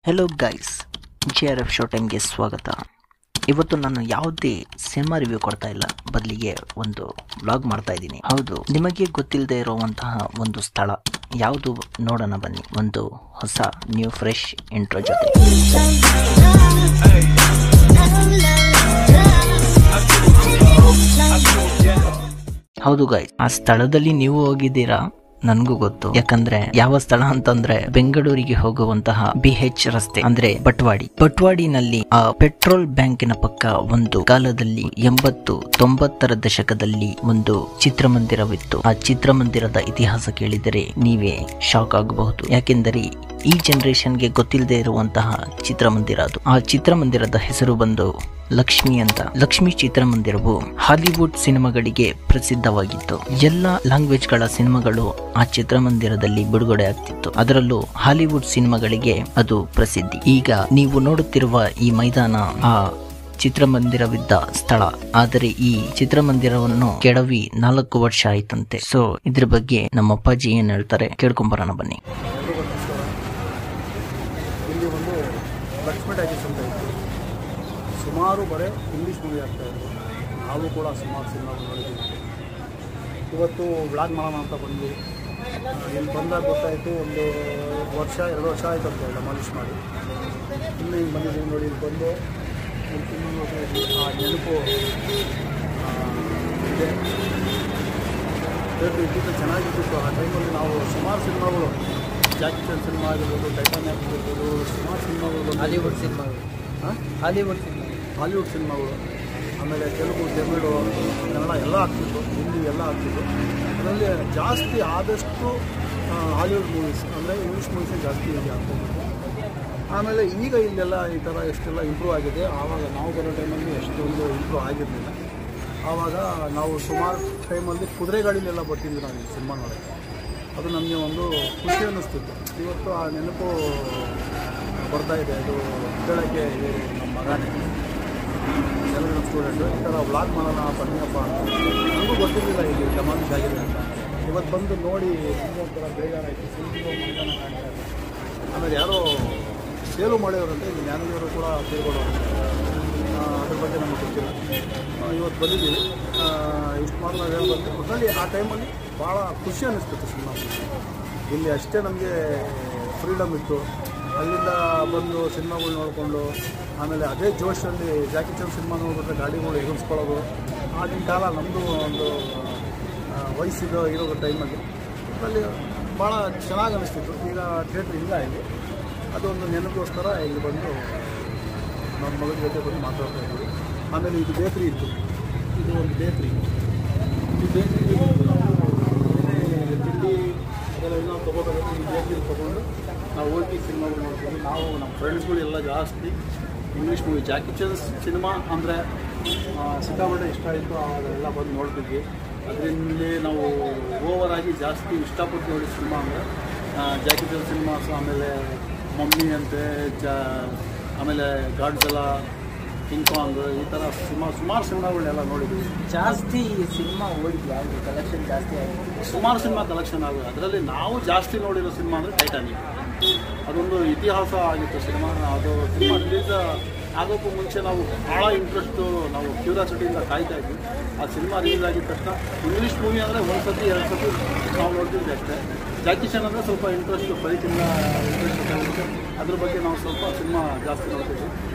Hello guys, JRF show ಟೈಮ್ಗೆ ಸ್ವಾಗತ. ಇವತ್ತು ನಾನು ಯಾವುದೇ ಸಿನಿಮಾ ರಿವ್ಯೂ ಕೊಡ್ತಾ ಇಲ್ಲ, ಬದಲಿಗೆ ಒಂದು ವ್ಲಾಗ್ ಮಾಡ್ತಾ ಇದ್ದೀನಿ. ಹೌದು, ನಿಮಗೆ ಗೊತ್ತಿಲ್ಲದೆ ಇರುವಂತಹ ಒಂದು ಸ್ಥಳ ಯಾವುದು ನೋಡೋಣ ಬನ್ನಿ, ಒಂದು ಹೊಸ ನ್ಯೂ ಫ್ರೆಶ್ ಇಂಟ್ರೋ ಜೊತೆ. ಹೌದು ಗೈಸ್, ಆ ಸ್ಥಳದಲ್ಲಿ ನೀವು ಹೋಗಿದ್ದೀರಾ? ನನಗೂ ಗೊತ್ತು, ಯಾಕಂದ್ರೆ ಯಾವ ಸ್ಥಳ ಅಂತಂದ್ರೆ ಬೆಂಗಳೂರಿಗೆ ಹೋಗುವಂತಹ BH ರಸ್ತೆ, ಅಂದ್ರೆ ಬಟ್ವಾಡಿನಲ್ಲಿ ಆ ಪೆಟ್ರೋಲ್ ಬ್ಯಾಂಕಿನ ಪಕ್ಕ ಒಂದು ಕಾಲದಲ್ಲಿ 80-90ರ ದಶಕದಲ್ಲಿ ಒಂದು ಚಿತ್ರಮಂದಿರವಿತ್ತು. ಆ ಚಿತ್ರಮಂದಿರದ ಇತಿಹಾಸ ಕೇಳಿದರೆ ನೀವೇ ಶಾಕ್ ಆಗಬಹುದು, ಯಾಕೆಂದರೆ ಈ ಜನರೇಷನ್ಗೆ ಗೊತ್ತಿಲ್ಲದೆ ಇರುವಂತಹ ಚಿತ್ರಮಂದಿರ ಅದು. ಆ ಚಿತ್ರಮಂದಿರದ ಹೆಸರು ಬಂದು ಲಕ್ಷ್ಮಿ ಅಂತ. ಲಕ್ಷ್ಮಿ ಚಿತ್ರಮಂದಿರವು ಹಾಲಿವುಡ್ ಸಿನಿಮಾಗಳಿಗೆ ಪ್ರಸಿದ್ಧವಾಗಿತ್ತು. ಎಲ್ಲ ಲ್ಯಾಂಗ್ವೇಜ್ ಗಳ ಸಿನಿಮಾಗಳು ಆ ಚಿತ್ರಮಂದಿರದಲ್ಲಿ ಬಿಡುಗಡೆ ಆಗ್ತಿತ್ತು, ಅದರಲ್ಲೂ ಹಾಲಿವುಡ್ ಸಿನಿಮಾಗಳಿಗೆ ಅದು ಪ್ರಸಿದ್ಧಿ. ಈಗ ನೀವು ನೋಡುತ್ತಿರುವ ಈ ಮೈದಾನ ಆ ಚಿತ್ರಮಂದಿರವಿದ್ದ ಸ್ಥಳ, ಆದರೆ ಈ ಚಿತ್ರಮಂದಿರವನ್ನು ಕೆಡವಿ 4 ವರ್ಷ ಆಯ್ತಂತೆ. ಸೊ ಇದ್ರ ಬಗ್ಗೆ ನಮ್ಮ ಅಪ್ಪಾಜಿ ಏನ್ ಹೇಳ್ತಾರೆ ಕೇಳ್ಕೊಂಬರೋಣ ಬನ್ನಿ. ಇಲ್ಲಿ ಒಂದು ಲಕ್ಷ್ಮಿ ಟಾಕೀಸ್ ಅಂತ ಇತ್ತು. ಸುಮಾರು ಬರೀ ಇಂಗ್ಲೀಷ್ ಮೂವಿ ಆಗ್ತಾಯಿದ್ರು. ನಾವು ಕೂಡ ಸುಮಾರು ಸಿನಿಮಾಗಳು ನೋಡಿದ್ದೀವಿ. ಇವತ್ತು ವ್ಲಾಗ್ ಮಾಡೋಣ ಅಂತ ಬಂದ್ವಿ. ಇಲ್ಲಿ ಬಂದಾಗ ಗೊತ್ತಾಯಿತು, ಒಂದು 1-2 ವರ್ಷ ಆಯಿತು ಅಂತ ಎಲ್ಲ ಮಾಲಿಶ್ ಮಾಡಿ ಇನ್ನೂ ಹಿಂಗೆ ಬಂದಿದ್ದೀವಿ ನೋಡಿ. ಇಲ್ಲಿ ಬಂದು ಆ ನೆನಪು ಇದೆ. ಇದ್ದಿದ್ದು ಚೆನ್ನಾಗಿರ್ತಿತ್ತು. ಆ ಟೈಮಲ್ಲಿ ನಾವು ಸುಮಾರು ಸಿನಿಮಾಗಳು, ಜಾಕಿ ಚಾನ್ ಸಿನಿಮಾ ಆಗಿರ್ಬೋದು, ಟೈಟಾನಿಕ್ ಆಗಿರ್ಬೋದು, ಸುಮಾರು ಸಿನಿಮಾಗಳು, ಹಾಲಿವುಡ್ ಸಿನಿಮಾಗಳು, ಆಮೇಲೆ ತೆಲುಗು, ತಮಿಳು, ಕನ್ನಡ ಎಲ್ಲ ಆಗ್ತಿತ್ತು, ಹಿಂದಿ ಎಲ್ಲ ಆಗ್ತಿತ್ತು. ಅದರಲ್ಲಿ ಜಾಸ್ತಿ ಆದಷ್ಟು ಹಾಲಿವುಡ್ ಮೂವೀಸ್ ಅಂದರೆ ಇಂಗ್ಲೀಷ್ ಮೂವೀಸೇ ಜಾಸ್ತಿ ಇದೆ ಆಗ್ತಾಯಿತ್ತು. ಆಮೇಲೆ ಈಗ ಇಲ್ಲೆಲ್ಲ ಈ ಥರ ಎಷ್ಟೆಲ್ಲ ಇಂಪ್ರೂವ್ ಆಗಿದೆ. ಆವಾಗ ನಾವು ಬರೋ ಟೈಮಲ್ಲಿ ಎಷ್ಟೊಂದು ಇಂಪ್ರೂವ್ ಆಗಿರಲಿಲ್ಲ. ಆವಾಗ ನಾವು ಸುಮಾರು ಟೈಮಲ್ಲಿ ಕುದುರೆ ಗಾಡಿಲೆಲ್ಲ ಬರ್ತಿದ್ವಿ ನಾವು ಈ ಸಿನಿಮಾ ನೋಡೋಕ್ಕೆ. ಅದು ನಮಗೆ ಒಂದು ಖುಷಿ ಅನ್ನಿಸ್ತಿತ್ತು. ಇವತ್ತು ಆ ನೆನಪು ಬರ್ತಾಯಿದೆ. ಅದು ಕೇಳೋಕ್ಕೆ ನಮ್ಮ ಮಗನೇ ತೆಲುಗಿನ ಸ್ಟೂಡೆಂಟು ಈ ಥರ ವ್ಲಾಗ್ ಮಾಡೋಣ ಬನ್ನಿಯಪ್ಪ ಅಂತ. ನನಗೂ ಗೊತ್ತಿರಲಿಲ್ಲ ಇಲ್ಲಿ ಡೆಮಾಲಿಷ್ ಆಗಿದೆ ಅಂತ. ಇವತ್ತು ಬಂದು ನೋಡಿ ಒಂಥರ ಬೇಜಾರಾಯಿತು. ಸಿಂಧಿಗೆ ಮೈದಾನ ಕಾಣ್ತಾ ಇದೆ. ಆಮೇಲೆ ಯಾರೋ ಸೇಲು ಮಾಡಿದವರಂತೆ, ಇಲ್ಲಿ ಜ್ಞಾನದೇವರು ಕೂಡ ಸೇರ್ಕೊಳ್ಳೋರು, ಅದ್ರ ಬಗ್ಗೆ ನಮಗೆ ಗೊತ್ತಿಲ್ಲ. ಇವತ್ತು ಬಂದಿದ್ದೀವಿ. ಇಷ್ಟು ಮಾತ್ರ ನಾವು ಹೇಳ್ಬಂದು ಒಟ್ಟಲ್ಲಿ ಆ ಟೈಮಲ್ಲಿ ಭಾಳ ಖುಷಿ ಅನ್ನಿಸ್ತಿತ್ತು ಸಿನಿಮಾ. ಇಲ್ಲಿ ಅಷ್ಟೇ ನಮಗೆ ಫ್ರೀಡಮ್ ಇತ್ತು. ಅಲ್ಲಿಂದ ಬಂದು ಸಿನಿಮಾಗಳು ನೋಡಿಕೊಂಡು ಆಮೇಲೆ ಅದೇ ಜೋಶಲ್ಲಿ ಜಾಕಿ ಚಾನ್ ಸಿನಿಮಾ ನೋಡಿಬಿಟ್ರೆ ಗಾಡಿಗಳು ಎಗರಿಸ್ಕೊಳ್ಳೋದು. ಆಗಿನ ಕಾಲ ನಮ್ಮದು ಒಂದು ವಯಸ್ಸಿದ್ದು ಇರೋ ಟೈಮಲ್ಲಿ ಅಲ್ಲಿ ಭಾಳ ಚೆನ್ನಾಗಿ ಅನ್ನಿಸ್ತಿತ್ತು. ಈಗ ಥಿಯೇಟ್ರ್ ಇಲ್ಲ ಇಲ್ಲಿ. ಅದೊಂದು ನೆನಪಿಗೋಸ್ಕರ ಇಲ್ಲಿ ಬಂದು ನಮ್ಮ ಮಗನ ಜೊತೆ ಬಂದು ಮಾತಾಡ್ತಾ ಇದ್ದೀವಿ. ಆಮೇಲೆ ಇದು ಬೇಕ್ರಿ ಇತ್ತು. ಇದು ಒಂದು ಬೇಕ್ರಿ. ಈ ಬೇಕ್ರಿ ತಿಂಡಿ ಅದೆಲ್ಲ ಏನೋ ತೊಗೋಬೇಕು. ಈ ಬೇಕ್ರಿ ತೊಗೊಂಡು ನಾವು ಹೋಗಿ ಸಿನಿಮಾಗಳು ನೋಡ್ತೀವಿ. ನಾವು ನಮ್ಮ ಫ್ರೆಂಡ್ಸ್ಗಳು ಎಲ್ಲ ಜಾಸ್ತಿ ಇಂಗ್ಲೀಷ್ ಮೂವಿ, ಜಾಕಿ ಚಾನ್ ಸಿನಿಮಾ ಅಂದರೆ ಸಿಕ್ಕಾಪಟ್ಟೆ ಇಷ್ಟ ಆಯಿತು. ಅವಾಗೆಲ್ಲ ಬಂದು ನೋಡ್ತಿದ್ವಿ. ಅದರಲ್ಲಿ ನಾವು ಓವರಾಗಿ ಜಾಸ್ತಿ ಇಷ್ಟಪಟ್ಟು ನೋಡಿ ಸಿನಿಮಾ ಅಂದರೆ ಜಾಕಿ ಚಾನ್ ಸಿನಿಮಾಸು, ಆಮೇಲೆ ಮಮ್ಮಿ ಅಂತೆ, ಆಮೇಲೆ ಗಾಡ್ಜೆಲ್ಲ, ಕಿಂಗ್ ಕಾಂಗ್, ಈ ಥರ ಸುಮಾರು ಸಿನಿಮಾಗಳನ್ನೆಲ್ಲ ನೋಡಿದ್ವಿ. ಜಾಸ್ತಿ ಸಿನಿಮಾ ಓಡಿದ್ವಿ, ಆದರೆ ಕಲೆಕ್ಷನ್ ಜಾಸ್ತಿ ಆಗಿದೆ. ಸುಮಾರು ಸಿನಿಮಾ ಕಲೆಕ್ಷನ್ ಆಗಿದೆ. ಅದರಲ್ಲಿ ನಾವು ಜಾಸ್ತಿ ನೋಡಿರೋ ಸಿನಿಮಾ ಅಂದರೆ ಟೈಟಾನಿಕ್. ಅದೊಂದು ಇತಿಹಾಸ ಆಗಿತ್ತು ಸಿನಿಮಾ. ಅದು ಸಿನಿಮಾ ರಿಲೀಸ್ ಆಗೋಕ್ಕೂ ಮುಂಚೆ ನಾವು ಭಾಳ ಇಂಟ್ರೆಸ್ಟು, ನಾವು ಕ್ಯೂರಿಯಾಸಿಟಿಯಿಂದ ಕಾಯ್ತಾ ಇದ್ವಿ. ಆ ಸಿನಿಮಾ ರಿಲೀಸ್ ಆಗಿದ ತಕ್ಷಣ ಇಂಗ್ಲೀಷ್ ಮೂವಿ ಅಂದರೆ 1-2 ಸತಿ ನಾವು ನೋಡ್ತಿದ್ವಿ ಅಷ್ಟೇ. ಜಾಕಿ ಚಾನ್ ಅಂದರೆ ಸ್ವಲ್ಪ ಇಂಟ್ರೆಸ್ಟು, ಫೈಟಿಂದ ಇಂಟ್ರೆಸ್ಟ್ ಆಗುತ್ತೆ. ಅದ್ರ ಬಗ್ಗೆ ನಾವು ಸ್ವಲ್ಪ ಸಿನಿಮಾ ಜಾಸ್ತಿ ನೋಡ್ತೀವಿ.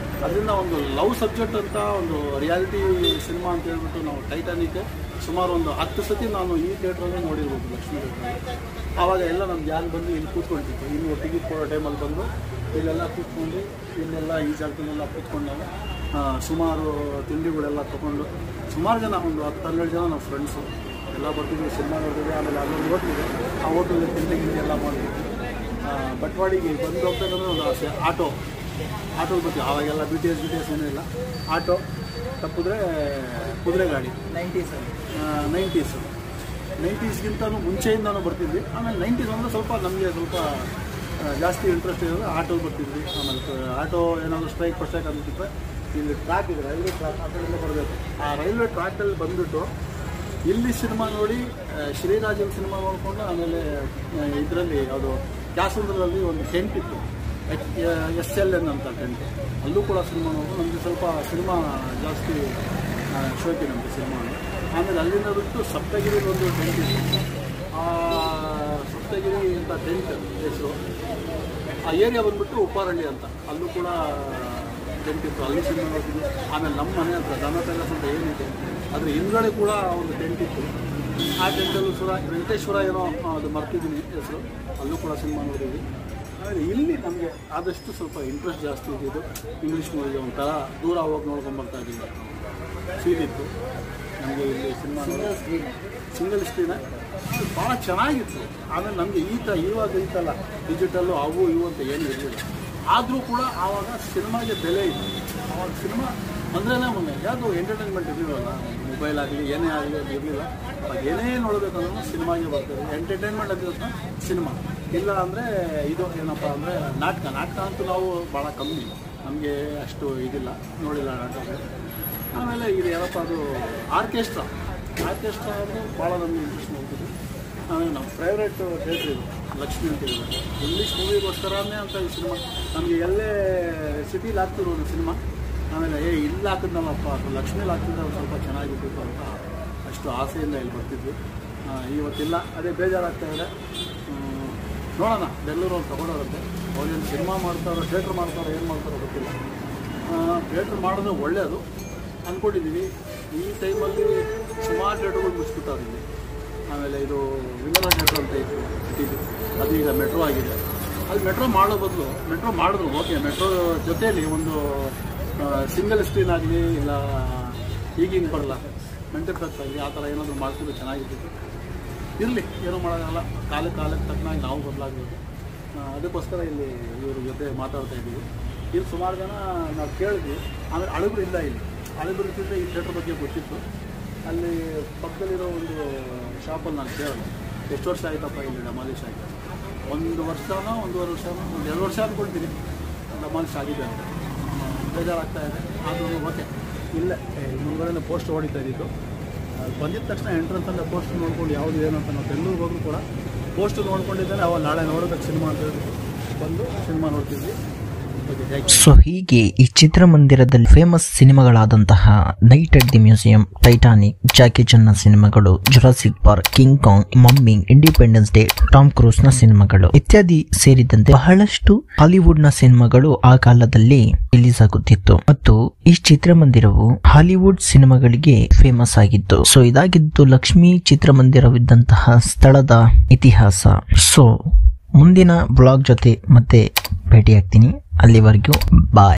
ಅದರಿಂದ ಒಂದು ಲವ್ ಸಬ್ಜೆಕ್ಟ್ ಅಂತ ಒಂದು ರಿಯಾಲಿಟಿ ಸಿನಿಮಾ ಅಂತ ಹೇಳ್ಬಿಟ್ಟು ನಾವು ಟೈಟಾನಿಕ್ ಸುಮಾರು ಒಂದು 10 ಸತಿ ನಾನು ಈ ಥಿಯೇಟ್ರಲ್ಲೇ ನೋಡಿರ್ಬೋದು, ಲಕ್ಷ್ಮೀ ಥಿಯೇಟ್ರಲ್ಲಿ. ಆವಾಗ ಎಲ್ಲ ನಮ್ಗೆ ಯಾರು ಬಂದು ಇಲ್ಲಿ ಕೂತ್ಕೊಳ್ತಿತ್ತು. ಇನ್ನು ಟಿಕೆಟ್ ಕೊಡೋ ಟೈಮಲ್ಲಿ ಬಂದು ಇಲ್ಲೆಲ್ಲ ಕೂತ್ಕೊಂಡು, ಇಲ್ಲೆಲ್ಲ ಈ ಜಾಗದಲ್ಲೆಲ್ಲ ಕೂತ್ಕೊಂಡು ಸುಮಾರು ತಿಂಡಿಗಳೆಲ್ಲ ತೊಗೊಂಡು ಸುಮಾರು ಜನ, ಒಂದು 10-12 ಜನ ನಾವು ಫ್ರೆಂಡ್ಸು ಎಲ್ಲ ಬರ್ತಿದ್ವಿ, ಸಿನಿಮಾ ನೋಡ್ತಿದ್ವಿ. ಆಮೇಲೆ ಅಲ್ಲೊಂದು ಹೋಟ್ಲಿದೆ, ಆ ಹೋಟೆಲಲ್ಲಿ ತಿಂಡಿ ಎಲ್ಲ ಮಾಡಿದ್ವಿ. ಬಟ್ವಾಡಿಗೆ ಬಂದು ಹೋಗ್ಬೇಕಂದ್ರೆ ಒಂದು ಆಸೆ. ಆಟೋ ಬರ್ತೀವಿ. ಆವಾಗೆಲ್ಲ BTS ಏನೂ ಇಲ್ಲ. ಆಟೋ ತಪ್ಪಿದ್ರೆ ಕುದುರೆ ಗಾಡಿ. 90ಸ್ಗಿಂತನೂ ಮುಂಚೆಯಿಂದನೂ ಬರ್ತಿದ್ವಿ. ಆಮೇಲೆ 90s ಅಂದರೆ ಸ್ವಲ್ಪ ನಮಗೆ ಸ್ವಲ್ಪ ಜಾಸ್ತಿ ಇಂಟ್ರೆಸ್ಟ್ ಇರೋದು ಆಟೋಲ್ಲಿ ಬರ್ತಿದ್ವಿ. ಆಮೇಲೆ ಆಟೋ ಏನಾದರೂ ಸ್ಟ್ರೈಕ್ ಅಂತಿದ್ರೆ ಇಲ್ಲಿ ಟ್ರ್ಯಾಕ್ ಇದೆ, ರೈಲ್ವೆ ಟ್ರ್ಯಾಕ್, ಆ ಕಡೆಯಿಂದ ಬರಬೇಕು. ಆ ರೈಲ್ವೆ ಟ್ರ್ಯಾಕಲ್ಲಿ ಬಂದುಬಿಟ್ಟು ಇಲ್ಲಿ ಸಿನಿಮಾ ನೋಡಿ, ಶ್ರೀರಾಜನ್ ಸಿನಿಮಾ ನೋಡಿಕೊಂಡು, ಆಮೇಲೆ ಇದರಲ್ಲಿ ಅದು ಕ್ಯಾಸಂದ್ರಲ್ಲಿ ಒಂದು ಟೆಂಟ್ ಇತ್ತು. SLN ಅಂತ ಟೆಂಟ್, ಅಲ್ಲೂ ಕೂಡ ಸಿನಿಮಾ ನೋಡೋದು. ನಮಗೆ ಸ್ವಲ್ಪ ಸಿನಿಮಾ ಜಾಸ್ತಿ ಶೋಕಿ ನಮಗೆ ಸಿನಿಮಾ. ಆಮೇಲೆ ಅಲ್ಲಿಂದ ಬಿಟ್ಟು ಸಪ್ತಗಿರಿ ಒಂದು ಟೆಂಟ್ ಇತ್ತು. ಆ ಸಪ್ತಗಿರಿ ಅಂತ ಟೆಂಟ್ ಹೆಸರು. ಆ ಏರಿಯಾ ಬಂದುಬಿಟ್ಟು ಉಪ್ಪಾರಳ್ಳಿ ಅಂತ, ಅಲ್ಲೂ ಕೂಡ ಟೆಂಟ್ ಇತ್ತು, ಅಲ್ಲಿ ಸಿನಿಮಾ ನೋಡ್ತಿದ್ವಿ. ಆಮೇಲೆ ನಮ್ಮ ಮನೆ ಹತ್ರ ದನ ಪ್ಯಾಲೇಸ್ ಅಂತ ಏನಿದೆ ಅದ್ರ ಹಿಂದ್ಗಡೆ ಕೂಡ ಒಂದು ಟೆಂಟ್ ಇತ್ತು. ಆ ಟೆಂಟಲ್ಲೂ ವೆಂಕಟೇಶ್ವರ ಏನೋ ಅದು ಮರ್ತಿದ್ದೀನಿ ಹೆಸರು, ಅಲ್ಲೂ ಕೂಡ ಸಿನಿಮಾ ನೋಡಿದ್ವಿ. ಆದರೆ ಇಲ್ಲಿ ನಮಗೆ ಆದಷ್ಟು ಸ್ವಲ್ಪ ಇಂಟ್ರೆಸ್ಟ್ ಜಾಸ್ತಿ ಇದ್ದಿದ್ದು ಇಂಗ್ಲೀಷ್ ಮೂವಿಗೆ ಒಂಥರ ದೂರ ಹೋಗಿ ನೋಡ್ಕೊಂಬರ್ತಾ ಇದ್ದೀವಿ ಫೀಲ್ ಇತ್ತು ನಮಗೆ. ಇಲ್ಲಿ ಸಿನಿಮಾ ಸಿಂಗಲ್ ಸ್ಕ್ರೀನ್ ಭಾಳ ಚೆನ್ನಾಗಿತ್ತು. ಆಮೇಲೆ ನಮಗೆ ಇವಾಗ ಇತ್ತಲ್ಲ ಡಿಜಿಟಲ್ಲು ಅವು ಇವು ಅಂತ ಏನೂ ಇರಲಿಲ್ಲ. ಆದರೂ ಕೂಡ ಆವಾಗ ಸಿನಿಮಾಗೆ ಬೆಲೆ ಇತ್ತು. ಆವಾಗ ಸಿನಿಮಾ ಅಂದ್ರೇ ಮೊನ್ನೆ ಯಾವುದು ಎಂಟರ್ಟೈನ್ಮೆಂಟ್ ಇರಲಿಲ್ಲ, ಮೊಬೈಲ್ ಆಗಲಿ ಏನೇ ಆಗಲಿ ಅದು ಇರಲಿಲ್ಲ. ಅವಾಗ ಏನೇ ನೋಡಬೇಕಂದ್ರೂ ಸಿನಿಮಾಗೆ ಬರ್ತದೆ. ಎಂಟರ್ಟೈನ್ಮೆಂಟ್ ಅಂತ ಸಿನಿಮಾ ಇಲ್ಲ ಅಂದರೆ ಇದು ಏನಪ್ಪ ಅಂದರೆ ನಾಟಕ ಅಂತೂ ನಾವು ಭಾಳ ಕಮ್ಮಿ, ನಮಗೆ ಅಷ್ಟು ಇದಿಲ್ಲ, ನೋಡಿಲ್ಲ ನಾಟಕ. ಆಮೇಲೆ ಇದು ಏನಪ್ಪ ಅದು ಆರ್ಕೆಸ್ಟ್ರಾ ಅಂದರೆ ಭಾಳ ನಮಗೆ ಇಂಟ್ರೆಸ್ಟ್ ನೋಡ್ತಿದ್ವಿ. ಆಮೇಲೆ ನಮ್ಮ ಫೇವ್ರೇಟ್ ಥಿಯೇಟ್ರ್ ಇದು ಲಕ್ಷ್ಮಿ ಅಂತ ಹೇಳಿದ್ರು. ಇಂಗ್ಲೀಷ್ ಮೂವಿಗೋಸ್ಕರನೇ ಅಂತ ಈ ಸಿನಿಮಾ ನಮಗೆ ಎಲ್ಲೇ ಸಿಟಿಲಿ ಆಗ್ತಿರೋದು ಸಿನಿಮಾ. ಆಮೇಲೆ ಇಲ್ಲಿ ಹಾಕಿದ್ನಲ್ಲಪ್ಪ ಅಥವಾ ಲಕ್ಷ್ಮೀಲಿ ಹಾಕಿದ್ರೆ ಒಂದು ಸ್ವಲ್ಪ ಚೆನ್ನಾಗಿರ್ತಿತ್ತು ಅಂತ ಅಷ್ಟು ಆಸೆಯಿಂದ ಇಲ್ಲಿ ಬರ್ತಿದ್ವಿ. ಇವತ್ತಿಲ್ಲ, ಅದೇ ಬೇಜಾರಾಗ್ತಾಯಿದೆ. ನೋಡೋಣ, ಬೆಂಗಳೂರು ಅವ್ರು ತಗೊಂಡೋಗುತ್ತೆ. ಅವ್ರೇನು ಸಿನಿಮಾ ಮಾಡ್ತಾರೋ ಥಿಯೇಟ್ರ್ ಮಾಡ್ತಾರೋ ಏನು ಮಾಡ್ತಾರೋ ಗೊತ್ತಿಲ್ಲ. ಥಿಯೇಟ್ರ್ ಮಾಡಿದ್ರೆ ಒಳ್ಳೆಯದು ಅಂದ್ಕೊಂಡಿದ್ದೀವಿ. ಈ ಟೈಮಲ್ಲಿ ಸುಮಾರು ಥಿಯೇಟ್ರ್ಗಳು ಮುಗಿಸ್ಬಿಟ್ಟಾರೆ ಇಲ್ಲಿ. ಆಮೇಲೆ ಇದು ವಿಮಲ ಥಿಯೇಟ್ರ್ ಅಂತ ಇತ್ತು ಸಿಟಿಲಿ, ಅದು ಈಗ ಮೆಟ್ರೋ ಆಗಿದೆ. ಅಲ್ಲಿ ಮೆಟ್ರೋ ಮಾಡೋ ಬದಲು ಮೆಟ್ರೋ ಮಾಡಿದ್ರು ಓಕೆ, ಮೆಟ್ರೋ ಜೊತೆಯಲ್ಲಿ ಒಂದು ಸಿಂಗಲ್ ಸ್ಕ್ರೀನ್ ಆಗಲಿ ಇಲ್ಲ ಈಗಿನ ಬರಲ್ಲ ಮೆಂಟೆಪ್ಲೆಕ್ಸ್ ಆಗಲಿ ಆ ಥರ ಏನಾದರೂ ಮಾಡ್ತಿದ್ರು ಚೆನ್ನಾಗಿರ್ತಿತ್ತು. ಇರಲಿ, ಏನೂ ಮಾಡೋಕ್ಕಲ್ಲ, ಕಾಲಕ್ಕೆ ತಕ್ಕನಾಗಿ ನಾವು ಬದಲಾಗಬೇಕು. ಅದಕ್ಕೋಸ್ಕರ ಇಲ್ಲಿ ಇವ್ರ ಜೊತೆ ಮಾತಾಡ್ತಾ ಇದ್ದೀವಿ. ಇಲ್ಲಿ ಸುಮಾರು ಜನ ನಾವು ಕೇಳಿದ್ವಿ. ಆಮೇಲೆ ಅಳಿಬ್ರು ಇಲ್ಲ, ಇಲ್ಲಿ ಅಳಿಬ್ರು ಇರ್ತಿದ್ರೆ ಈ ಥಿಯೇಟ್ರ್ ಬಗ್ಗೆ ಗೊತ್ತಿತ್ತು. ಅಲ್ಲಿ ಪಕ್ಕದಲ್ಲಿರೋ ಒಂದು ಶಾಪಲ್ಲಿ ನಾನು ಕೇಳಿದೆ, ಎಷ್ಟು ವರ್ಷ ಆಯ್ತಪ್ಪ ಇಲ್ಲಿ ಡಮಾಲಿಶ್ ಆಗಿದೆ? 1 ವರ್ಷನೋ 1.5 ವರ್ಷನೋ 2 ವರ್ಷ ಅಂದ್ಕೊಳ್ತೀನಿ ಡಮಾಲಿಶ್ ಆಗಿದೆ ಅಂತ. ಬೇಜಾರಾಗ್ತಾ ಇದೆ. ಆದರೂ ಓಕೆ, ಇಲ್ಲೇ ಮುಂದ್ಗಡೆ ಪೋಸ್ಟ್ ಹೊಡಿತಾ ಇದ್ದಿದ್ದು. ಬಂದಿದ್ದ ತಕ್ಷಣ ಎಂಟ್ರೆನ್ಸಲ್ಲೇ ಪೋಸ್ಟ್ ನೋಡ್ಕೊಂಡು ಯಾವುದು ಏನು ಅಂತ ನಾವು ಬೆಂಗಳೂರಿಗೆ ಹೋದ್ರು ಕೂಡ ಪೋಸ್ಟ್ ನೋಡ್ಕೊಂಡಿದ್ದೇನೆ. ಅವಾಗ ನಾಳೆ ನೋಡೋದಕ್ಕೆ ಸಿನಿಮಾ ಅಂತ ಹೇಳಿದ್ರು, ಬಂದು ಸಿನಿಮಾ ನೋಡ್ತಿದ್ವಿ. ಸೊ ಹೀಗೆ ಈ ಚಿತ್ರಮಂದಿರದಲ್ಲಿ ಫೇಮಸ್ ಸಿನಿಮಾಗಳಾದಂತಹ night at the museum, Titanic, Jackie Chan ಸಿನಿಮಾಗಳು, Jurassic Park, King Kong, mummy, Independence Day, Tom Cruise ನ ಸಿನಿಮಾಗಳು ಇತ್ಯಾದಿ ಸೇರಿದಂತೆ ಬಹಳಷ್ಟು ಹಾಲಿವುಡ್ ನ ಸಿನಿಮಾಗಳು ಆ ಕಾಲದಲ್ಲಿ ರಿಲೀಸ್ ಆಗುತ್ತಿತ್ತು. ಮತ್ತು ಈ ಚಿತ್ರಮಂದಿರವು ಹಾಲಿವುಡ್ ಸಿನಿಮಾಗಳಿಗೆ ಫೇಮಸ್ ಆಗಿತ್ತು. ಸೊ ಇದಾಗಿದ್ದು ಲಕ್ಷ್ಮೀ ಚಿತ್ರಮಂದಿರವಿದ್ದಂತಹ ಸ್ಥಳದ ಇತಿಹಾಸ. ಸೊ ಮುಂದಿನ ಬ್ಲಾಗ್ ಜೊತೆ ಮತ್ತೆ ಭೇಟಿಯಾಗ್ತೀನಿ. ಅಲ್ಲಿವರೆಗೂ ಬಾಯ್.